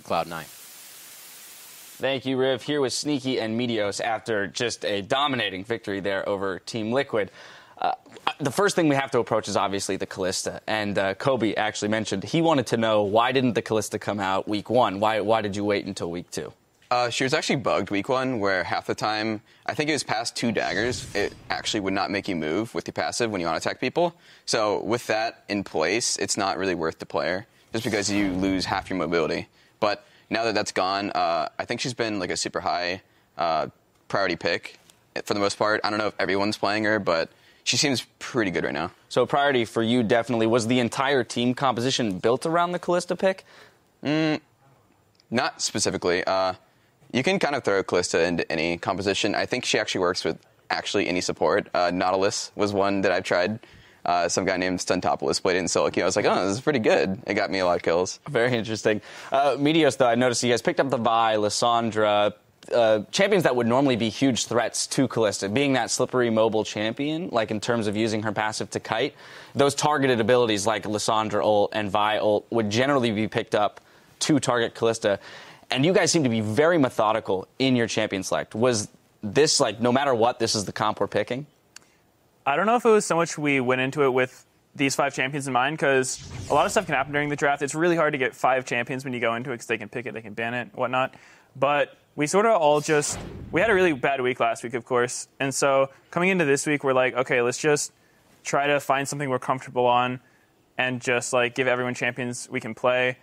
Cloud9. Thank you, Riv. Here with Sneaky and Meteos after just a dominating victory there over Team Liquid. The first thing we have to approach is obviously the Kalista. And Kobe actually mentioned he wanted to know, why didn't the Kalista come out week 1? Why did you wait until week 2? She was actually bugged week 1, where half the time, I think it was past 2 daggers, it actually would not make you move with your passive when you want to attack people. So with that in place, it's not really worth the player, just because you lose half your mobility. But now that that's gone, I think she's been like a super high priority pick for the most part. I don't know if everyone's playing her, but she seems pretty good right now. So priority for you definitely. Was the entire team composition built around the Kalista pick? Not specifically. You can kind of throw Kalista into any composition. I think she actually works with any support. Nautilus was one that I've tried. Some guy named Stuntopoulos played it in Solo queue. I was like, oh, this is pretty good. It got me a lot of kills. Very interesting. Meteos, though, I noticed you guys picked up the Vi, Lissandra, champions that would normally be huge threats to Kalista. Being that slippery mobile champion, like in terms of using her passive to kite, those targeted abilities like Lissandra ult and Vi ult would generally be picked up to target Kalista. And you guys seem to be very methodical in your champion select. Was this, like, no matter what, this is the comp we're picking? I don't know if it was so much we went into it with these 5 champions in mind, because a lot of stuff can happen during the draft. It's really hard to get 5 champions when you go into it, because they can pick it, they can ban it, whatnot. But we sort of all we had a really bad week last week, of course. And so coming into this week, we're like, okay, let's just try to find something we're comfortable on and just, like, give everyone champions we can play.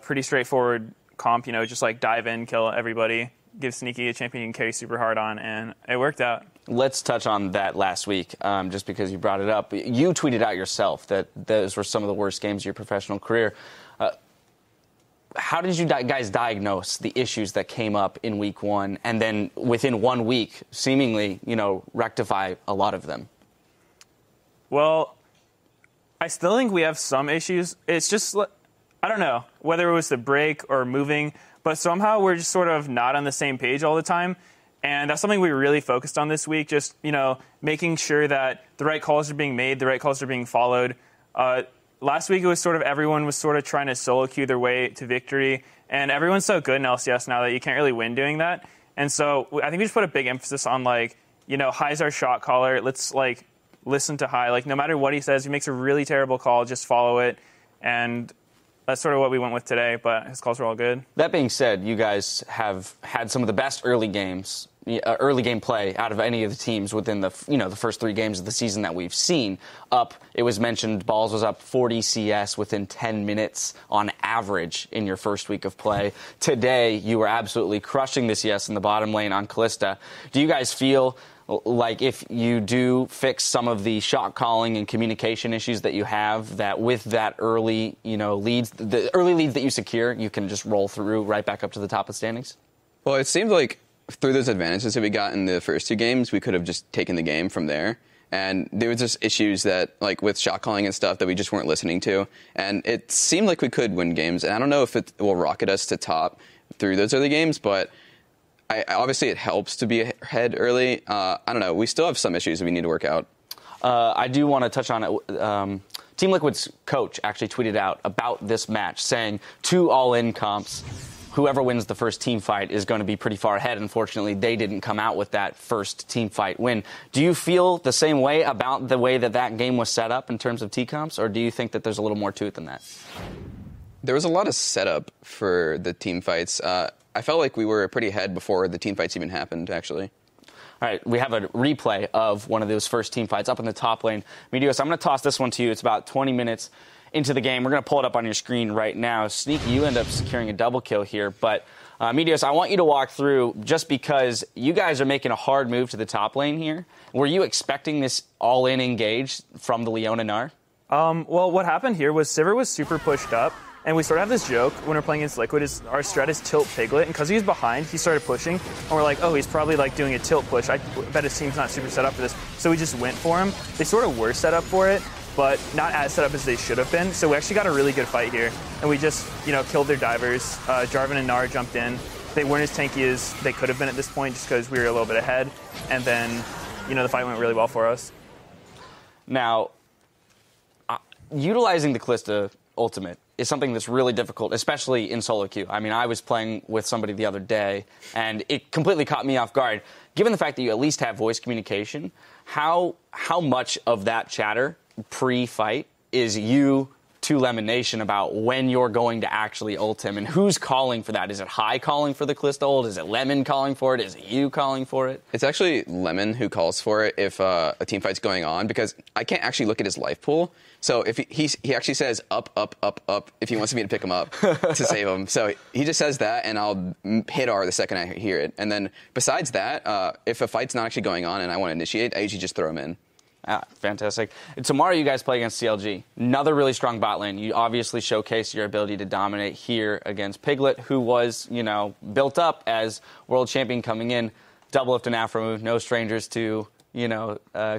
Pretty straightforward comp, just like dive in, kill everybody, give Sneaky a champion you can carry super hard on, and it worked out. Let's touch on that last week, just because you brought it up. You tweeted out yourself that those were some of the worst games of your professional career. How did you guys diagnose the issues that came up in week 1, and then within 1 week, seemingly, rectify a lot of them? Well, I still think we have some issues. It's just, I don't know whether it was the break or moving, but somehow we're just sort of not on the same page all the time. And that's something we really focused on this week, just, making sure that the right calls are being made, the right calls are being followed. Last week, it was sort of everyone was sort of trying to solo queue their way to victory. And everyone's so good in LCS now that you can't really win doing that. And so I think we just put a big emphasis on, High's our shot caller. Let's, listen to High. No matter what he says, he makes a really terrible call, just follow it. And that's sort of what we went with today, but his calls were all good. That being said, you guys have had some of the best early game play out of any of the teams within the first 3 games of the season that we've seen. It was mentioned, Balls was up 40 CS within 10 minutes on average in your first week of play. Today, you were absolutely crushing the CS in the bottom lane on Kalista. Do you guys feel like if you do fix some of the shot calling and communication issues that you have, that with that early, leads, the early leads that you secure, you can just roll through right back up to the top of standings? Well, it seems like through those advantages that we got in the first 2 games, we could have just taken the game from there. And there was just issues that, with shot calling and stuff that we just weren't listening to. And it seemed like we could win games. And I don't know if it will rocket us to top through those early games, but obviously it helps to be ahead early. I don't know. We still have some issues that we need to work out. I do want to touch on it. Team Liquid's coach actually tweeted out about this match, saying 2 all-in comps. Whoever wins the first team fight is going to be pretty far ahead. Unfortunately, they didn't come out with that first team fight win. Do you feel the same way about the way that game was set up in terms of T-comps, or do you think that there's a little more to it than that? There was a lot of setup for the team fights. I felt like we were pretty ahead before the team fights even happened, actually. All right, we have a replay of one of those first team fights up in the top lane. Meteos, I'm going to toss this one to you. It's about 20 minutes into the game. We're going to pull it up on your screen right now. Sneaky, you end up securing a double kill here. But, Meteos, I want you to walk through, just because you guys are making a hard move to the top lane here. Were you expecting this all-in engage from the Leona Gnar? Well, what happened here was Sivir was super pushed up. And we sort of have this joke when we're playing against Liquid is our strat is tilt Piglet, and because he was behind, he started pushing, and we're like, oh, he's probably doing a tilt push. I bet his team's not super set up for this. So we just went for him. They sort of were set up for it, but not as set up as they should have been. So we actually got a really good fight here, and we just, killed their divers. Jarvan and Gnar jumped in. They weren't as tanky as they could have been at this point, just because we were a little bit ahead, and then, the fight went really well for us. Now, utilizing the Kalista ultimate is something that's really difficult, especially in solo queue. I mean, I was playing with somebody the other day, and it completely caught me off guard. Given the fact that you at least have voice communication, how much of that chatter pre-fight is you to Lemon Nation about when you're going to actually ult him, and who's calling for that? Is it High calling for the Kalista ult? Is it Lemon calling for it? Is it you calling for it? It's actually Lemon who calls for it if a team fight's going on, because I can't actually look at his life pool. So if he actually says up, up, up, up if he wants me to pick him up to save him. So he just says that, and I'll hit R the second I hear it. And then besides that, if a fight's not actually going on and I want to initiate, I usually just throw him in. Fantastic. And tomorrow you guys play against CLG. Another really strong bot lane. You obviously showcase your ability to dominate here against Piglet, who was, built up as world champion coming in. Double lift and Afro move, no strangers to,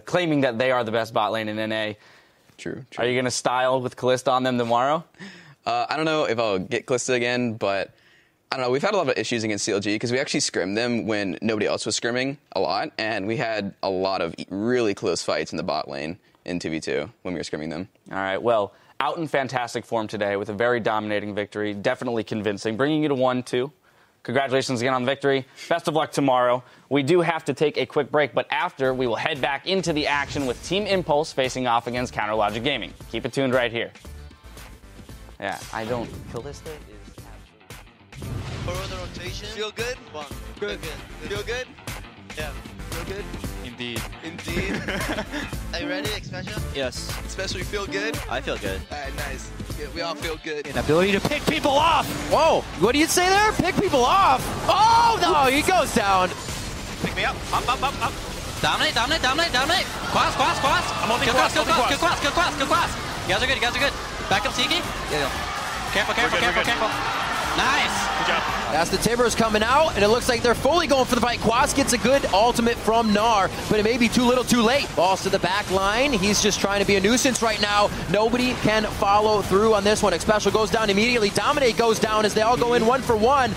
claiming that they are the best bot lane in NA. True. Are you going to style with Kalista on them tomorrow? I don't know if I'll get Kalista again, but I don't know. We've had a lot of issues against CLG because we actually scrimmed them when nobody else was scrimming a lot, and we had a lot of really close fights in the bot lane in 2v2 when we were scrimming them. All right, well, out in fantastic form today with a very dominating victory, definitely convincing, bringing you to 1-2. Congratulations again on the victory. Best of luck tomorrow. We do have to take a quick break, but after, we will head back into the action with Team Impulse facing off against Counter Logic Gaming. Keep it tuned right here. Yeah, Kalista is... Follow the rotation. Feel good? One. Good. Feel good? Yeah. Feel good? Indeed. Are you ready, Expansion? Yes. Especially feel good? I feel good. All right, nice. Yeah, we all feel good. An ability to pick people off. Whoa. What do you say there? Pick people off. Oh, no. He goes down. Pick me up. Up. Dominate. Quas. I'm holding Kill Quas. Quas. You guys are good. Back up, Tiki. Yeah. Careful. Nice. Good job. As the Timbers coming out, and it looks like they're fully going for the fight. Quas gets a good ultimate from Gnar, but it may be too little too late. Balls to the back line. He's just trying to be a nuisance right now. Nobody can follow through on this one. Xpecial goes down immediately. Dominate goes down as they all go in 1 for 1.